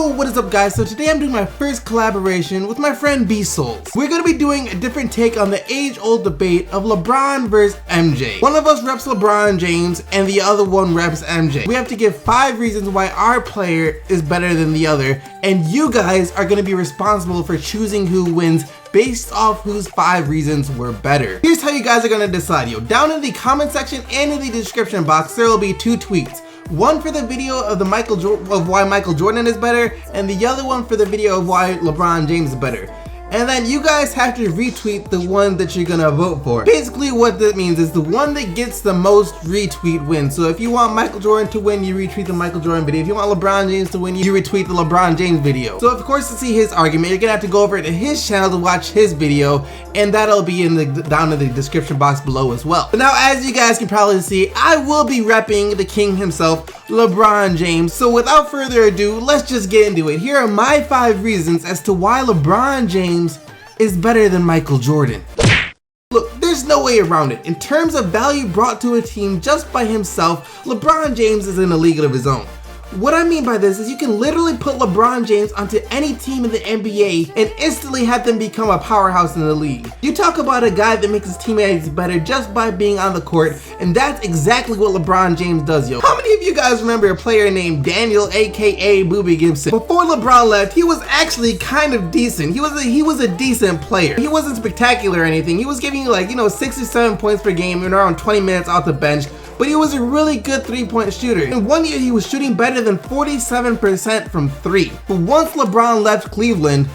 Yo, what is up guys? So today I'm doing my first collaboration with my friend B-Souls. We're gonna be doing a different take on the age-old debate of LeBron versus MJ. One of us reps LeBron James and the other one reps MJ. We have to give 5 reasons why our player is better than the other, and you guys are gonna be responsible for choosing who wins based off whose 5 reasons were better. Here's how you guys are gonna decide, yo. Down in the comment section and in the description box, there will be 2 tweets. One for the video of why Michael Jordan is better, and the other one for the video of why LeBron James is better. And then you guys have to retweet the one that you're gonna vote for. Basically what that means is the one that gets the most retweet wins. So if you want Michael Jordan to win, you retweet the Michael Jordan video. If you want LeBron James to win, you retweet the LeBron James video. So of course, to see his argument, you're gonna have to go over to his channel to watch his video, and that'll be in the down in the description box below as well. But now, as you guys can probably see, I will be repping the king himself, LeBron James. So without further ado, let's just get into it. Here are my 5 reasons as to why LeBron James is better than Michael Jordan. Look, there's no way around it. In terms of value brought to a team just by himself, LeBron James is in a league of his own. What I mean by this is you can literally put LeBron James onto any team in the NBA and instantly have them become a powerhouse in the league. You talk about a guy that makes his teammates better just by being on the court, and that's exactly what LeBron James does, yo. How many of you guys remember a player named Daniel, aka Boobie Gibson? Before LeBron left, he was actually kind of decent. He was a decent player. He wasn't spectacular or anything. He was giving you like, 6 or 7 points per game and around 20 minutes off the bench. But he was a really good 3-point shooter. In one year, he was shooting better than 47% from 3. But once LeBron left Cleveland,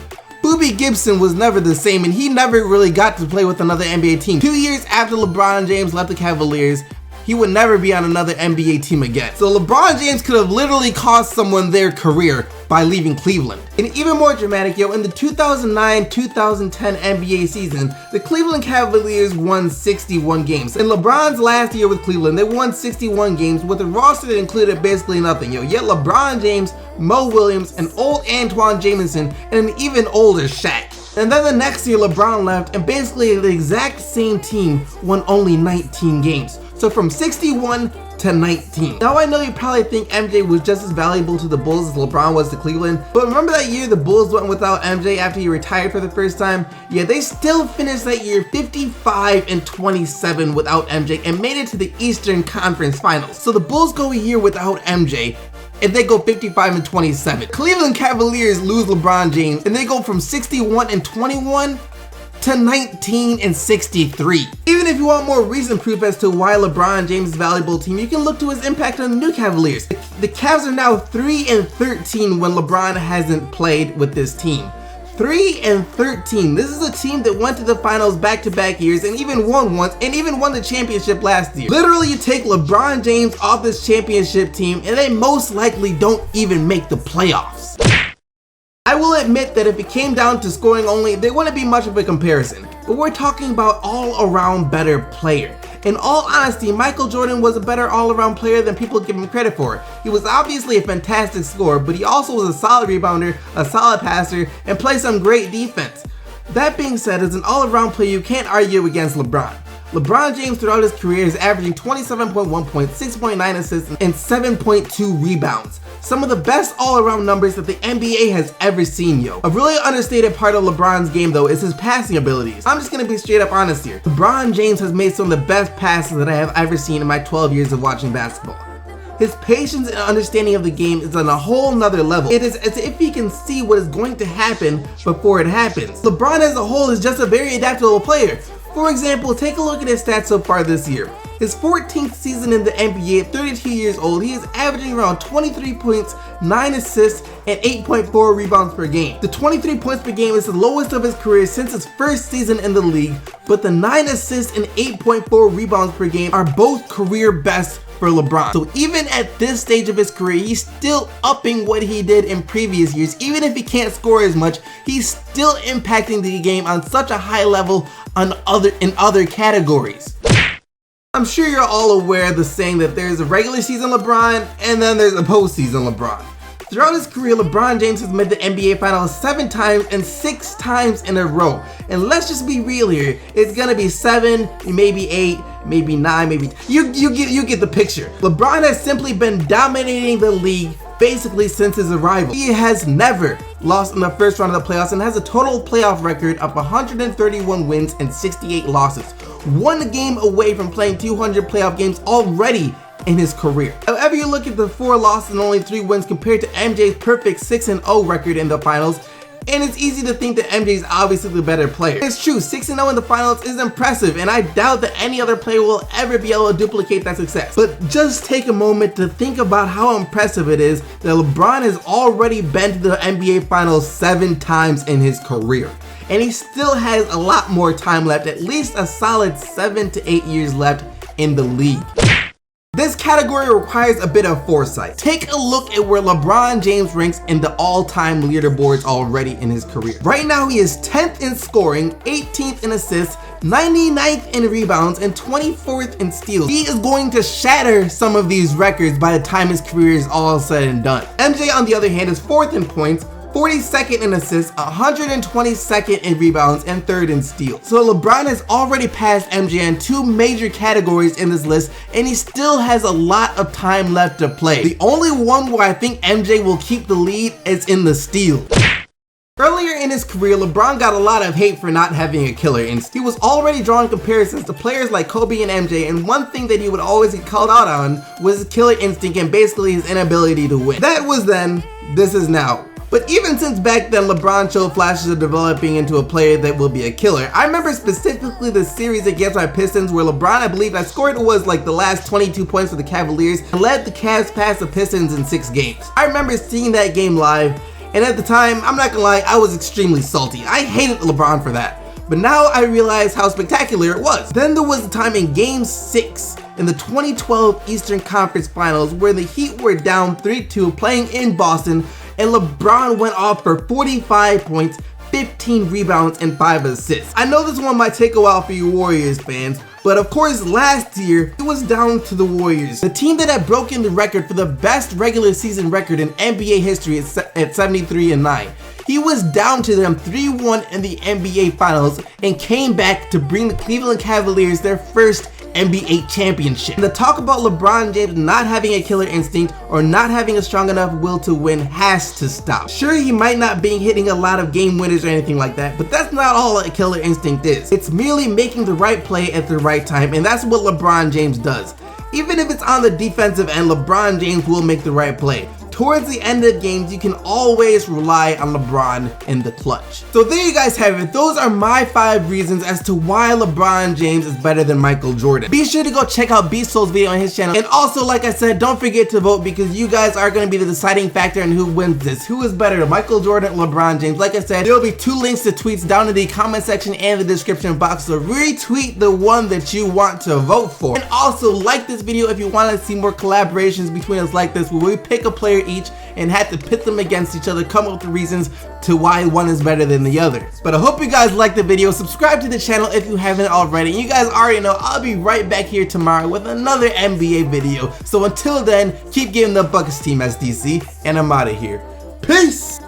Boobie Gibson was never the same, and he never really got to play with another NBA team. 2 years after LeBron James left the Cavaliers, he would never be on another NBA team again. So LeBron James could have literally cost someone their career by leaving Cleveland. And even more dramatic, yo, in the 2009-2010 NBA season, the Cleveland Cavaliers won 61 games. In LeBron's last year with Cleveland, they won 61 games with a roster that included basically nothing, yo. Yet LeBron James, Mo Williams, an old Antoine Jamison, and an even older Shaq. And then the next year, LeBron left, and basically the exact same team won only 19 games. So from 61 to 19. Now I know you probably think MJ was just as valuable to the Bulls as LeBron was to Cleveland, but remember that year the Bulls went without MJ after he retired for the first time? Yeah, they still finished that year 55-27 without MJ and made it to the Eastern Conference Finals. So the Bulls go a year without MJ, and they go 55-27. Cleveland Cavaliers lose LeBron James, and they go from 61-21 to 19-63. Even if you want more recent proof as to why LeBron James is a valuable team, you can look to his impact on the new Cavaliers. The Cavs are now 3-13 when LeBron hasn't played with this team. 3-13. This is a team that went to the finals back-to-back years and even won once, and even won the championship last year. Literally, you take LeBron James off this championship team and they most likely don't even make the playoffs. I will admit that if it came down to scoring only, there wouldn't be much of a comparison, but we're talking about all-around better player. In all honesty, Michael Jordan was a better all-around player than people give him credit for. He was obviously a fantastic scorer, but he also was a solid rebounder, a solid passer, and played some great defense. That being said, as an all-around player, you can't argue against LeBron. LeBron James throughout his career is averaging 27.1 points, 6.9 assists, and 7.2 rebounds. Some of the best all-around numbers that the NBA has ever seen, yo. A really understated part of LeBron's game, though, is his passing abilities. I'm just gonna be straight up honest here. LeBron James has made some of the best passes that I have ever seen in my 12 years of watching basketball. His patience and understanding of the game is on a whole nother level. It is as if he can see what is going to happen before it happens. LeBron as a whole is just a very adaptable player. For example, take a look at his stats so far this year. His 14th season in the NBA at 32 years old, he is averaging around 23 points, 9 assists, and 8.4 rebounds per game. The 23 points per game is the lowest of his career since his first season in the league, but the 9 assists and 8.4 rebounds per game are both career best for LeBron. So even at this stage of his career, he's still upping what he did in previous years. Even if he can't score as much, he's still impacting the game on such a high level in other categories. I'm sure you're all aware of the saying that there's a regular season LeBron and then there's a postseason LeBron. Throughout his career, LeBron James has made the NBA Finals 7 times and 6 times in a row. And let's just be real here, it's gonna be 7, maybe 8, maybe 9, maybe you get the picture. LeBron has simply been dominating the league basically since his arrival. He has never lost in the first round of the playoffs and has a total playoff record of 131 wins and 68 losses. One game away from playing 200 playoff games already in his career. However you look at the 4 losses and only 3 wins compared to MJ's perfect 6-0 record in the finals, and it's easy to think that MJ is obviously the better player. It's true, 6-0 in the finals is impressive, and I doubt that any other player will ever be able to duplicate that success. But just take a moment to think about how impressive it is that LeBron has already been to the NBA Finals 7 times in his career. And he still has a lot more time left, at least a solid 7 to 8 years left in the league. This category requires a bit of foresight. Take a look at where LeBron James ranks in the all-time leaderboards already in his career. Right now he is 10th in scoring, 18th in assists, 99th in rebounds, and 24th in steals. He is going to shatter some of these records by the time his career is all said and done. MJ, on the other hand, is 4th in points, 42nd in assists, 122nd in rebounds, and 3rd in steals. So LeBron has already passed MJ in 2 major categories in this list, and he still has a lot of time left to play. The only one where I think MJ will keep the lead is in the steals. Earlier in his career, LeBron got a lot of hate for not having a killer instinct. He was already drawing comparisons to players like Kobe and MJ, and one thing that he would always get called out on was his killer instinct and basically his inability to win. That was then, this is now. But even since back then, LeBron showed flashes of developing into a player that will be a killer. I remember specifically the series against my Pistons where LeBron, I believe I scored was like the last 22 points for the Cavaliers and led the Cavs past the Pistons in 6 games. I remember seeing that game live, and at the time, I'm not gonna lie, I was extremely salty. I hated LeBron for that. But now I realize how spectacular it was. Then there was a time in Game 6 in the 2012 Eastern Conference Finals where the Heat were down 3-2 playing in Boston, and LeBron went off for 45 points, 15 rebounds, and 5 assists. I know this one might take a while for you Warriors fans, but of course last year it was down to the Warriors, the team that had broken the record for the best regular season record in NBA history at 73-9. He was down to them 3-1 in the NBA Finals and came back to bring the Cleveland Cavaliers their first NBA championship. And the talk about LeBron James not having a killer instinct or not having a strong enough will to win has to stop. Sure, he might not be hitting a lot of game winners or anything like that, but that's not all a killer instinct is. It's merely making the right play at the right time, and that's what LeBron James does. Even if it's on the defensive end, LeBron James will make the right play. Towards the end of games, you can always rely on LeBron in the clutch. So there you guys have it. Those are my 5 reasons as to why LeBron James is better than Michael Jordan. Be sure to go check out Beastsoul's video on his channel. And also, like I said, don't forget to vote because you guys are going to be the deciding factor in who wins this. Who is better, Michael Jordan or LeBron James? Like I said, there will be 2 links to tweets down in the comment section and the description box. So retweet the one that you want to vote for. And also like this video if you want to see more collaborations between us like this, where we pick a player each and had to pit them against each other, come up with the reasons to why one is better than the other. But I hope you guys liked the video. Subscribe to the channel if you haven't already. You guys already know I'll be right back here tomorrow with another NBA video. So until then, keep giving the Buckets team SDC, and I'm out of here. Peace!